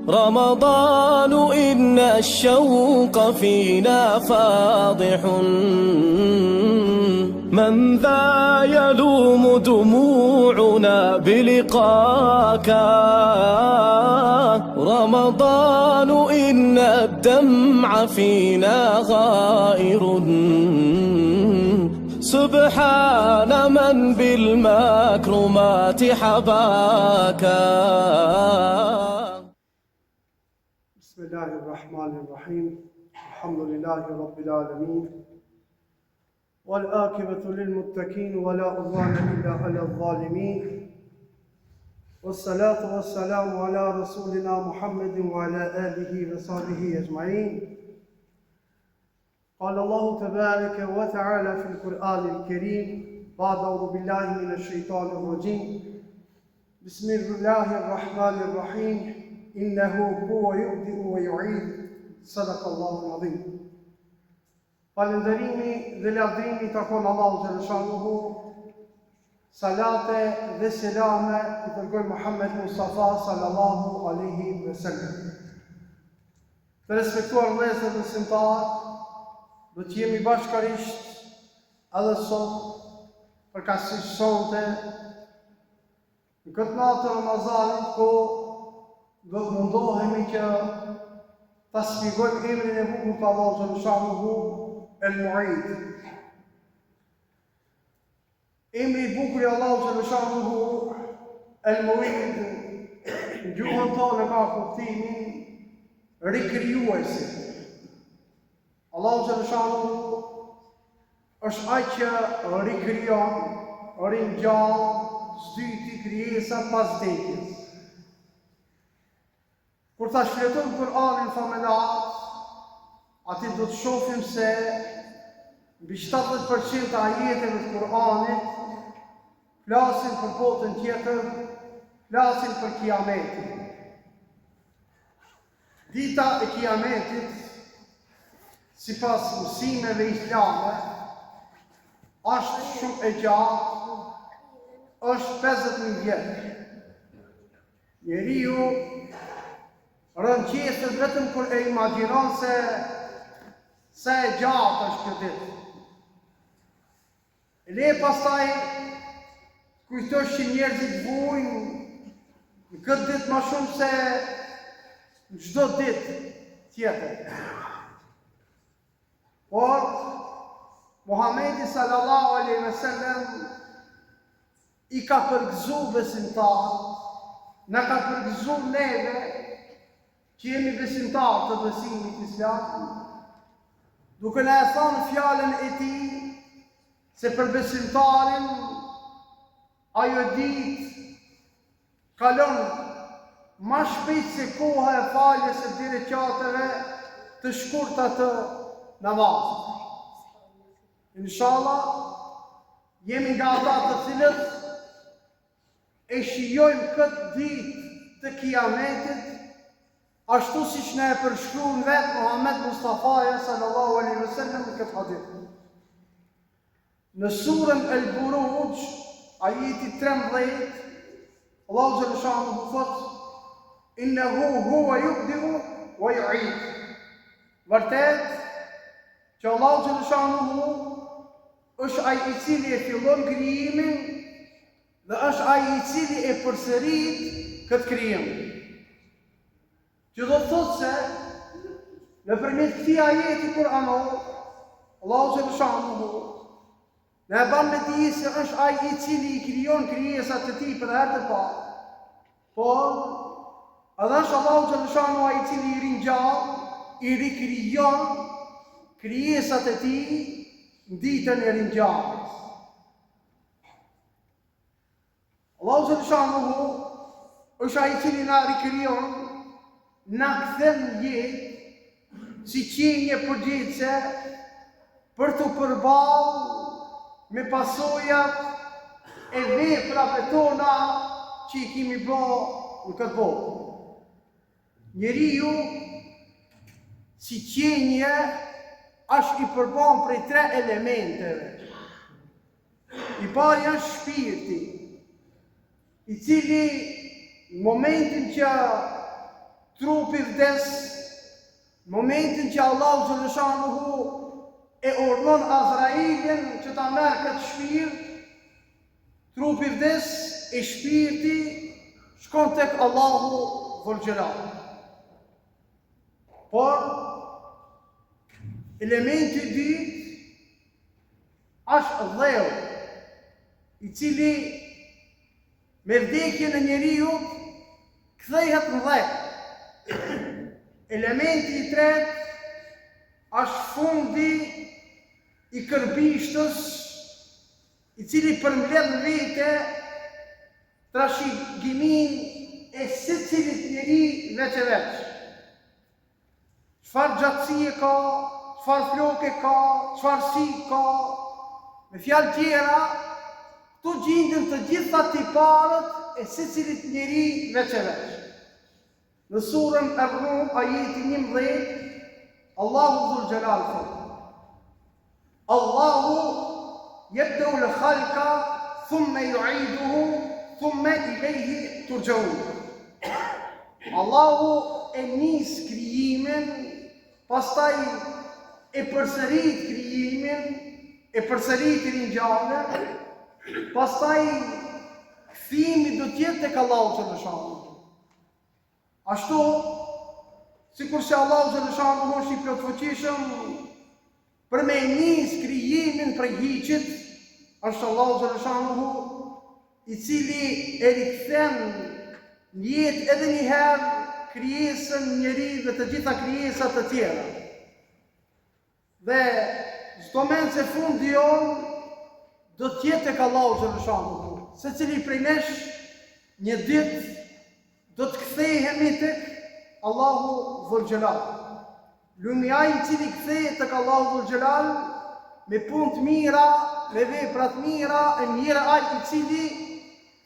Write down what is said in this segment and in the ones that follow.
رمضان إن الشوق فينا فاضح من ذا يلوم دموعنا بلقاك رمضان إن الدمع فينا غائر سبحان من بالمكرمات حباك. بسم الله الرحمن الرحيم الحمد لله رب العالمين والآكبة للمتقين ولا عدوان إلا على الظالمين والصلاة والسلام على رسولنا محمد وعلى آله وصحبه أجمعين. قال الله تبارك وتعالى في القرآن الكريم بعد أعوذ بالله من الشيطان الرجيم بسم الله الرحمن الرحيم إنه هو يبدئ ويعيد صدق الله العظيم. Falënderimi dhe lavdrimi takon Allahu xhaleshanuhu. Salate dhe selame i dërgoj Muhammed Mustafa sallallahu alaihi wasallam. Të respektuar vëllezër dhe besimtar, do të jemi bashkërisht edhe sot për kasi sonte në këtë natë të Ramazanit, ku do të mundohemi që ta shpjegojmë emrin e bukur të Allahu xhaleshanuhu El-Mu'id. Emri i bukur i Allahu xhaleshanuhu El-Mu'id në gjuhën tonë ka kuptimin rikrijuesi. Allahu xhaleshanuhu është ai që rikrijon, ringjall, zdyti krijesa pas vdekjes. Kur ta shfletojmë Kur'anin familjar, aty do të shohim se mbi 70% të ajeteve të Kur'anit flasin për botën tjetër, flasin për kiametin. Dita e kiametit, sipas mësimeve islame, është shumë e gjatë, është 50.000 vjet. Njeriu rënqesët vetëm kur e imagjinon se e gjatë është kjo ditë. Le pastaj kujtosh që njerëzit vujnë në këtë ditë më shumë se në çdo ditë tjetër. Por Muhamedi sallallahu alaihi wasallam i ka përgëzu besimtarët, na ka përgëzu neve që jemi besimtarë të besimit islam, duke na e thënë fjalën e tij se për besimtarin ajo ditë kalon më shpejt se koha e faljes së dy rekateve të shkurta të namazit. Inshallah jemi nga ata të cilët e shijojmë këtë ditë të kiametit ashtu siç na e përshkruan vetë Muhammed Mustafa sallallahu alaihi wasallam në këtë hadith. Në surën El-Buruj, ajeti 13, Allahu xhaleshanuhu thotë: "Innahu huwa yubdi'u wa yu'id." Vërtet që Allahu xhaleshanuhu është ai i cili e fillon krijimin dhe është ai i cili e përsërit këtë krijim. Që do të thotë se nëpërmjet këtij ajeti kuranor, Allahu xhaleshanuhu na e bën me dije se është ai i cili i krijon krijesat e tij për herë të parë. Por edhe është Allahu xhaleshanuhu ai i cili i ringjall, i rikrijon krijesat e tij në ditën e ringjalljes. Allahu xhaleshanuhu është ai i cili na rikrijon, na kthen jetë si qenje përgjithëse për të përballë me pasojat e veprave tona që i kemi bërë në këtë botë. Njeriu si qenje është i përballur prej 3 elementeve. I pari është shpirti, i cili në momentin që trupi vdes, në momentin që Allahu xhaleshanuhu e urdhon Azrailin që ta merr këtë shpirt, trupi vdes e shpirti shkon tek Allahu dhul xhelal. Por elementi i dytë është dheu, i cili me vdekjen e njeriu kthehet në dhe. Elementi i tretë është fundi i kërbishtës, i cili përmbledh në vete trashëgimin e secilit njeri veç e veç. Çfarë gjatësie ka, çfarë floke ka, çfarë si ka, me fjalë tjera, këtu gjenden të gjitha tiparët e secilit njeri veç e veç. Në surën Ar-Rum, ajeti 11, Allahu dhul xhelal thot: Allahu yabda'u al-khalqa thumma yu'iduhu thumma ilayhi turja'un. Allahu e nis krijimin, pastaj e përsërit krijimin, e përsërit ringjalljen, pastaj kthimi do të jetë tek Allahu xhaleshanuhu. Ashtu, sikur se Allahu xhaleshanuhu është i plotfuqishëm për me nis krijimin prej hiçit, është Allahu xhaleshanuhu i cili e rikthen në jetë edhe një herë krijesën njeri dhe të gjitha krijesat të tjera. Dhe çdo mend se fundi jon do të jetë tek Allahu xhaleshanuhu. Secili prej nesh një ditë do të kthehemi tek Allahu dhul xhelal. Lumi ai i cili kthehet tek Allahu dhul xhelal me punë të mira, me vepra të mira, e mira ai i cili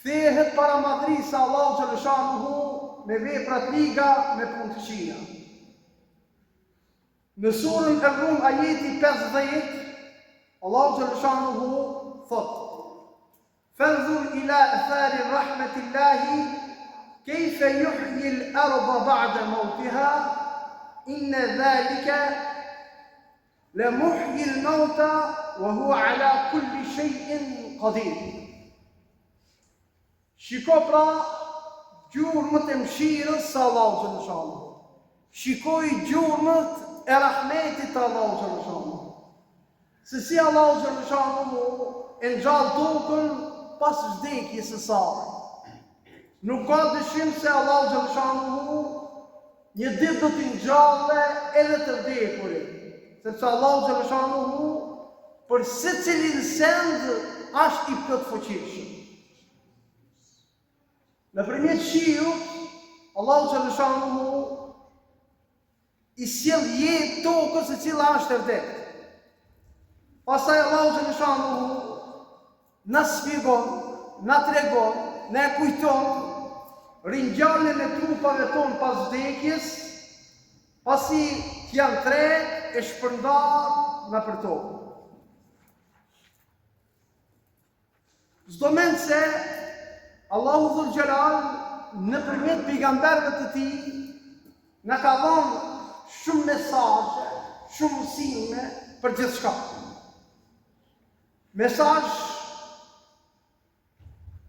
kthehet para madhrisë së Allahu xhaleshanuhu me vepra të liga, me punë të këqija. Në surën Ar-Rum ajeti 50, Allahu xhaleshanuhu thot: Fanzur ila athari rahmetillahi kayfa yuhyi al-ardha ba'da mawtiha inna dhalika la muhyi al-mauta wa huwa ala kulli shay'in qadir. Shiko pra gjurmët e mëshirës së Allahu xhaleshanuhu. Shikoj gjurmët e rahmetit të Allahu xhaleshanuhu. Se si Allahu xhaleshanuhu e ngjall tokën pas vdekjes së saj. Nuk ka dyshim se Allahu xhaleshanuhu një ditë do t'i ngjallë edhe të vdekurit, sepse Allahu xhaleshanuhu për secilin send është i plotfuqishëm. Nëpërmjet shiut, Allahu xhaleshanuhu i sjell jetë tokës e cila është e vdektë. Pastaj Allahu xhaleshanuhu na shpjegon, na tregon, na kujton ringjalljen e trupave tonë pas vdekjes, pasi janë tre e shpërndar nëpër tokë. Çdo mend se Allahu dhul xhelal nëpërmjet pejgamberëve të tij na ka dhënë shumë mesazhe, shumë mësime për gjithçka. Mesazh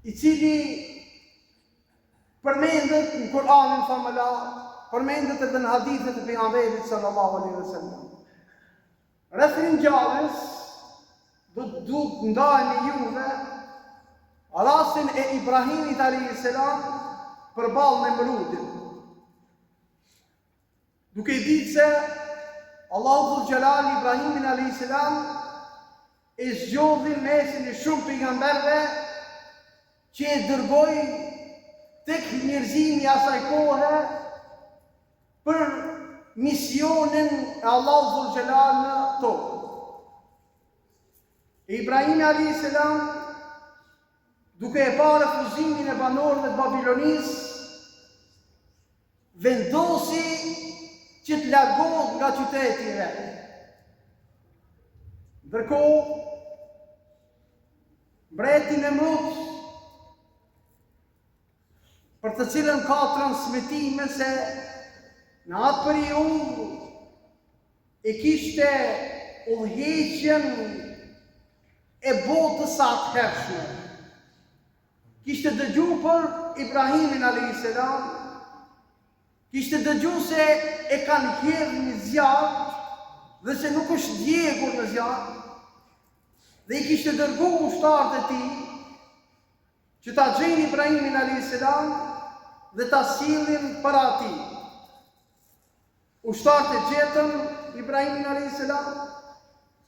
i cili përmendet në Kur'anin famëlar, përmendet edhe në hadithet e pejgamberit sallallahu alaihi wasallam. Rreth ringjalljes do të ndajmë juve rastin e Ibrahimit alayhis salam përballë me Nemrudin. Duke i ditë se Allahu dhul xhelal Ibrahimin alayhis salam e zgjodhi mesin e shumë pejgamberëve që e dërgoi tek njerëzimi asaj kohe për misionin e Allahu dhul xhelal në tokë. Ibrahimi alayhis salam, duke e parë refuzimin e banorëve të Babilonisë, vendosi që të largohet nga qyteti i vet. Ndërkohë, mbreti Nemrut, për të cilën ka transmetime se në atë periudhë e kishte udhëheqjen e botës së atëhershme. Kishte dëgju për Ibrahimin a.s. Kishte dëgju se e kanë hedhur në zjarr dhe se nuk është djegur në zjarr. Dhe i kishte dërgu ushtarët e tij që ta gjejnë Ibrahimin a.s. dhe ta sillin para tij. Ushtarët e gjetën Ibrahimin a.s.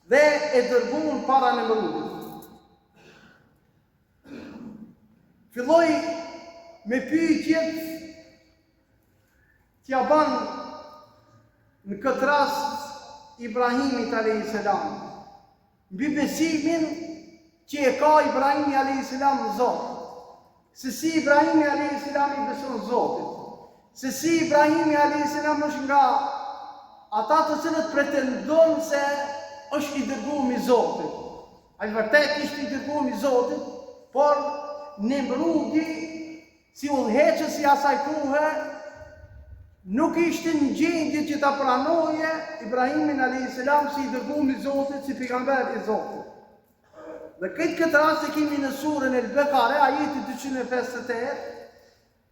dhe e dërguan para Nemrudit. Filloi me pyetjet t'ja ban në këtë rast Ibrahimit a.s. mbi besimin që e ka Ibrahimi a.s. në Zot. Se si Ibrahimi a.s. i beson Zotit. Se si Ibrahimi a.s. është nga ata të cilët pretendon se është i dërguar i Zotit. Ai vërtet ishte i dërguar i Zotit, por Nemrudi, si udhëheqës i asaj kohe, nuk ishte në gjendje që ta pranoje Ibrahimin a.s. si i dërguar i Zotit, si pejgamber i Zotit. Dhe këtë rast e kemi në surën El-Bekare, ajeti 258,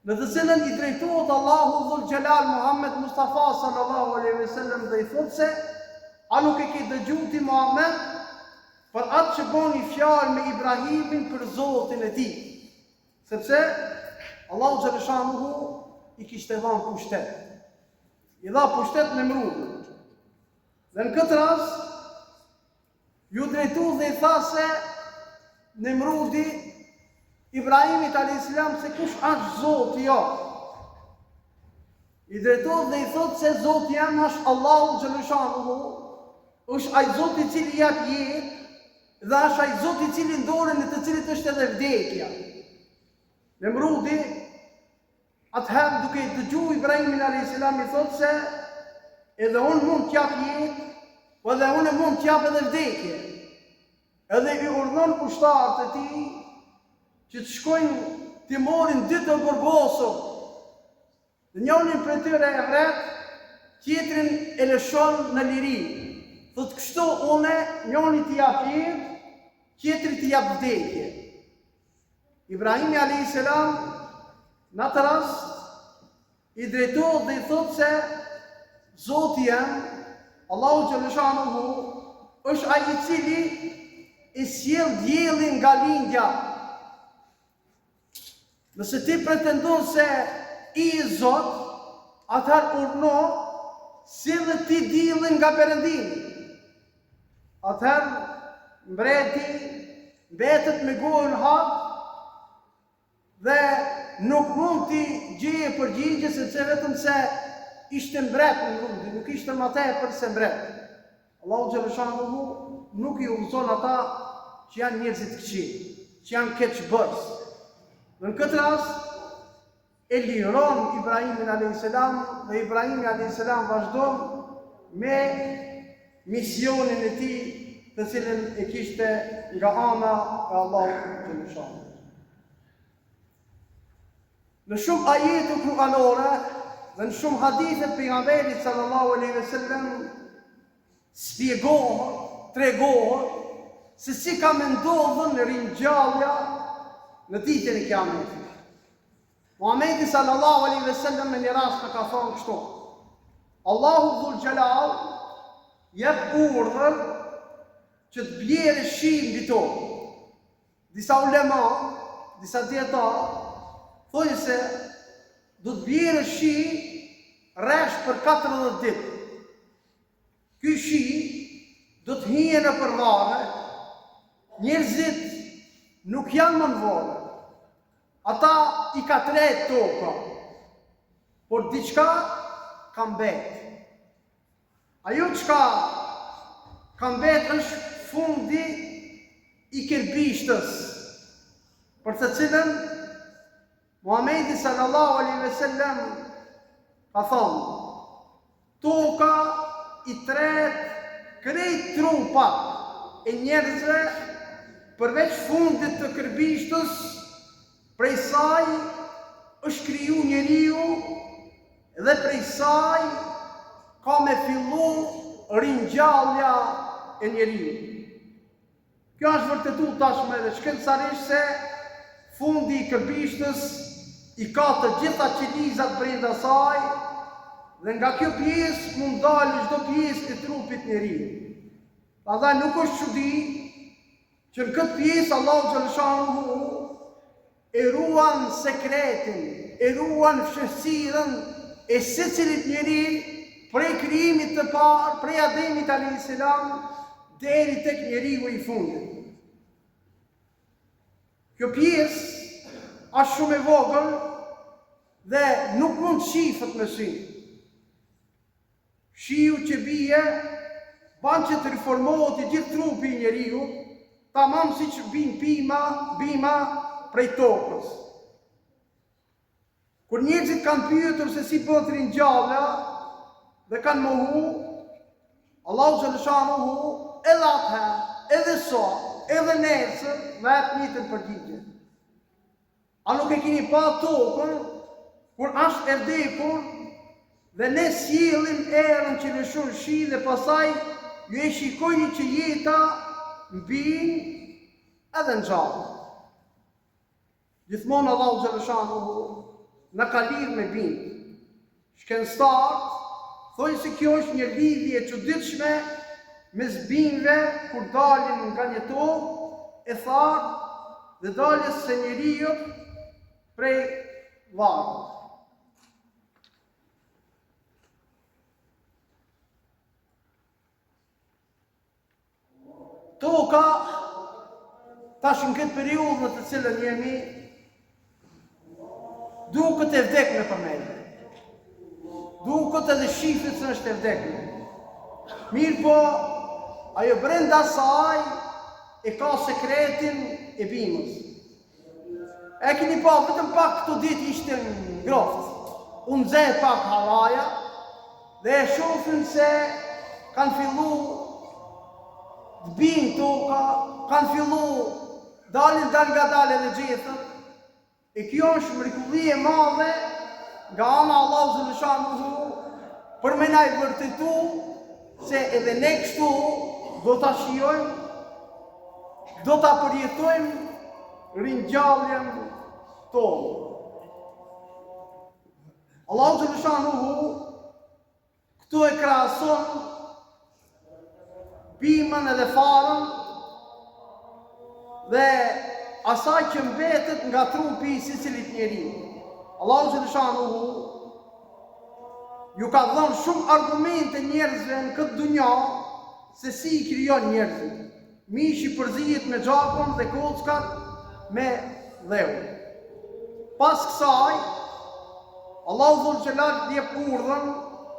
në të cilën i drejtohet Allahu Dhul Gjelal Muhammed Mustafa sallallahu alaihi wasallam dhe i thotë se a nuk e ke dëgjuar ti Muhammed për atë që boni fjalë me Ibrahimin për Zotin e tij. Sepse Allahu xhaleshanuhu i kishte dhënë pushtet. I dha pushtet Nemrudit. Dhe në këtë rast ju drejtu dhe i tha se Nemrudi Ibrahimit a.s. se kush është Zoti jo. I drejtohet dhe i thot se Zoti jam është Allahu xhaleshanuhu, është ai Zoti i cili jep jetë dhe është ai Zoti i cili në dorën e të cilit është edhe vdekja. Nemrudi atëherë duke i dëgjuar Ibrahimin a.s. i thot se edhe unë mund t'jap jetë, po edhe unë mund t'jap edhe vdekje. Edhe i urdhon ushtarët e tij që të shkojnë t'i morin 2 të burgosur. Njërin prej tyre e rret, tjetrin e lëshon në liri. Thot kështu une, njëri t'i jap jetë, tjetri t'i jap vdekje. Ibrahimi a.s. në atë rast i drejtohet dhe i thot se Zoti jam, Allahu xhaleshanuhu, është ai i cili i sjell diellin nga lindja. Nëse ti pretendon se i Zot, atëherë urno sjell ti diellin nga Perëndimi. Atëherë mbreti mbetet me gojën hap dhe nuk mund t'i gjeje përgjigje sepse vetëm se ishte mbret në Nemrudi, nuk ishte më tepër se mbret. Allahu xhaleshanuhu nuk i udhëzon ata që janë njerëzit të këqij, që janë keqbërës. Në këtë rast e liron Ibrahimin a.s. dhe Ibrahimi a.s. vazhdon me misionin e tij, të cilën e kishte nga ana e Allahut xhaleshanuhu. Në shumë ajete kuranore dhe në shumë hadithe pejgamberit sallallahu alaihi wasallam shpjegohet, tregohet se si ka ndodhur ringjallja në ditën e Kiametit. Muhamedi sallallahu alaihi wasallam në një rast ka thonë kështu: Allahu Dhul Jalal jep urdhër që të bjerë shi mbi tokë. Disa ulema, disa dietar thojnë se do të bjerë shi rresh për 40 ditë. Ky shi do të hije në përvarë, njerëzit nuk janë më në vorë. Ata i ka tret toka, por diçka ka mbet. Ajo çka ka mbet është fundi i kërbishtës, për të cilën Muhamedi sallallahu alaihi wasallam ka thonë: toka i tret krejt trupat e njerëzve përveç fundit të kërbishtës, prej saj është kriju njeriu dhe prej saj ka me fillu ringjallja e njeriu. Kjo është vërtetu tashme dhe shkencërisht se fundi i këmbishtës i ka të gjitha qelizat brenda saj dhe nga kjo pjesë mund dalë çdo pjesë e trupit njeriu. Prandaj nuk është çudi që në këtë pjesë Allahu xhaleshanuhu e ruan sekretin, e ruan fshirësirën e secilit njeri prej krijimit të parë, prej Ademit alayhis salam deri tek njeriu i fundit. Kjo pjesë është shumë e vogël dhe nuk mund shifet me sy. Shiu që bie ban që të riformohet i gjithë trupi i njeriu, tamam siç bin bima prej tokës. Kur njerëzit kanë pyetur se si bëhet ringjallja dhe kanë mohu, Allahu xhaleshanuhu edhe atëherë, edhe sot, edhe nesër vetë njëjtën përgjigje. A nuk e keni pa tokën kur është e vdekur dhe ne sjellim erën që lëshon shi dhe pastaj ju e shikojni që jeta mbin edhe ngjall. Gjithmonë Allahu xhaleshanuhu në ka lidhë me bindë. Shkencëtarët thonë se kjo është një lidhje e çuditshme mes bindëve kur dalin nga një tokë e tharë dhe daljes së njeriu prej varrit. Toka tash në këtë periudhë në të cilën jemi duket e vdekme për me. Duket edhe shifit se është e vdekme. Mirë po, ajo brenda saj e ka sekretin e bimës. E keni pa, vetëm pak këto ditë ishte në groftë. Unë nxe pak haraja dhe e shohin se kanë fillu të binë toka, kanë fillu dalin dal nga dalë edhe gjithët. E kjo është mrekulli e madhe nga ana Allahu xhaleshanuhu për me na i vërtetu se edhe ne kështu do ta shijojmë, do ta përjetojmë ringjalljen tonë. Allahu xhaleshanuhu këtu e krahason bimën edhe farën dhe asaj që mbetet nga trupi i secilit njeriu. Allahu xhaleshanuhu ju ka dhënë shumë argumente njerëzve në këtë dunja se si i krijon njerëzit. Mishi përzihet me gjakun dhe kockat me dheu. Pas kësaj, Allahu dhul xhelal jep urdhën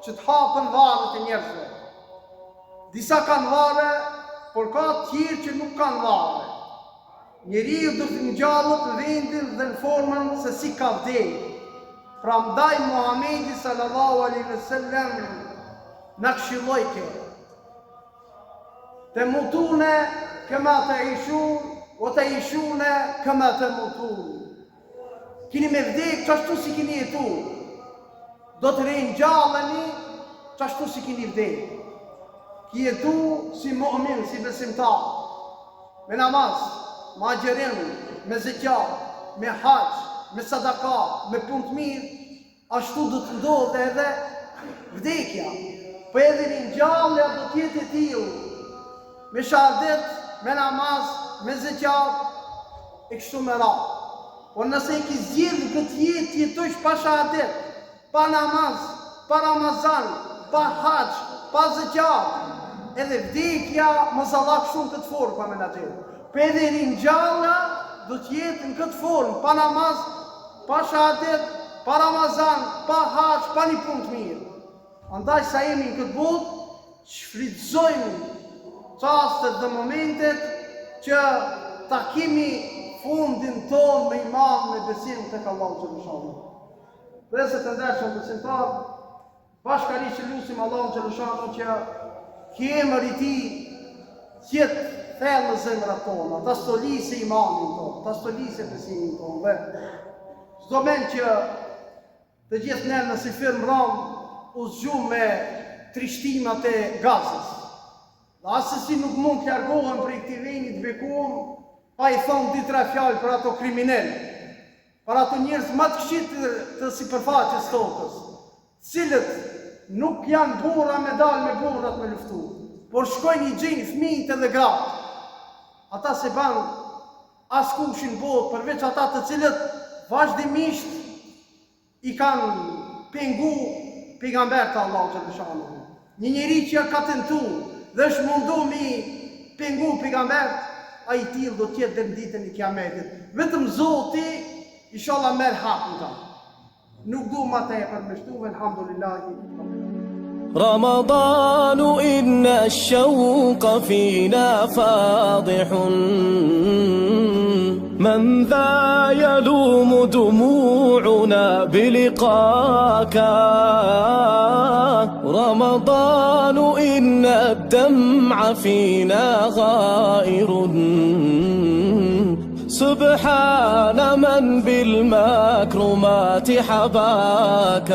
që të hapen varret e njerëzve. Disa kanë varre, por ka tjerë që nuk kanë varre. Njeriu do të ngjallët në vendin dhe në formën se si ka vdekur. Prandaj Muhamedi sallallahu alaihi wasallam na këshilloi kjo. Temutune kama ta'ishun wa ta'ishuna kama tamutun. Kini me vdek çashtu si keni jetu. Do të ringjalleni çashtu si keni vdek. Ki jetu si mu'min, si besimtar. Me namaz, me agjerim, me zekat, me haq, me sadaka, me punë të mirë, ashtu do të ndodhe edhe vdekja. Po edhe ringjallja do të jetë e tillë, me shahadet, me namaz, me zekat, e kështu me radhë. Po nëse i ki zgjedhë këtë jetë jetosh pa shahadet, pa namaz, pa Ramazan, pa haq, pa zekat, edhe vdekja mos Allah shumë këtë formë pa menaxher. Po edhe ringjallja do të jetë në këtë formë, pa namaz, pa shahadet, pa Ramazan, pa haq, pa një punë të mirë. Andaj sa jemi në këtë botë, shfrytëzojmë çastet dhe momentet që ta kemi fundin tonë me iman, me besim tek Allahu xhaleshanuhu. Prezë të ndershëm besimtar, bashkërisht që lutim Allahun xhaleshanuhu që emri i tij qëtë thellë në zemrat tona, ta stolisë imanin tonë, ta stolisë besimin tonë. Çdo mend që të gjithë ne në si firmë ramë u zgjumë me trishtimat e Gazës. Dhe asësi nuk mund të largohen për i këti venit bekuam, pa i thonë 2-3 fjalë për ato kriminellë, për ato njerëz më të këqij të sipërfaqes tokës, cilët nuk janë burra me dalë me burrat me luftu, por shkojnë i gjejnë fëmijët edhe gratë. Ata se banë askushin botë përveç ata të cilët vazhdimisht i kanë pengu pejgambert të Allahu xhaleshanuhu. Një njeri që ka tentu dhe është mundu mi pengu pejgambert, ai i tillë do t'jetë deri në ditën e Kiametit. Vetëm Zoti inshallah merr hapun ta. Nuk du ma tepër me shtuve, alhamdulillahi. رمضان إن الشوق فينا فاضح من ذا يلوم دموعنا بلقاك رمضان إن الدمع فينا غائر سبحان من بالمكرمات حباك